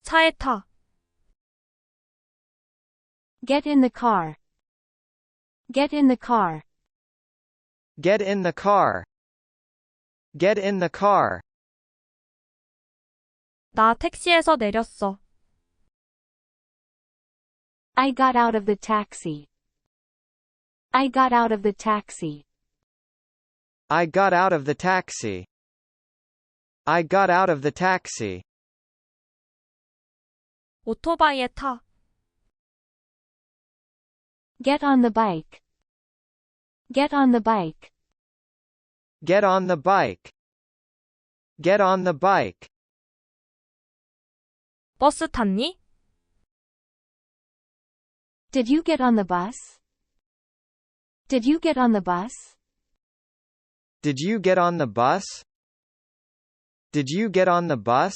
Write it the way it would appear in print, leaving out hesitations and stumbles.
차에 타. Get in the car. Get in the car. Get in the car. Get in the car. 나 택시에서 내렸어. I got out of the taxi. I got out of the taxi. I got out of the taxi. I got out of the taxi. 오토바이에 타. Get on the bike. Get on the bike. Get on the bike. Get on the bike. 버스 탔니? Did you get on the bus? Did you get on the bus? Did you get on the bus? Did you get on the bus?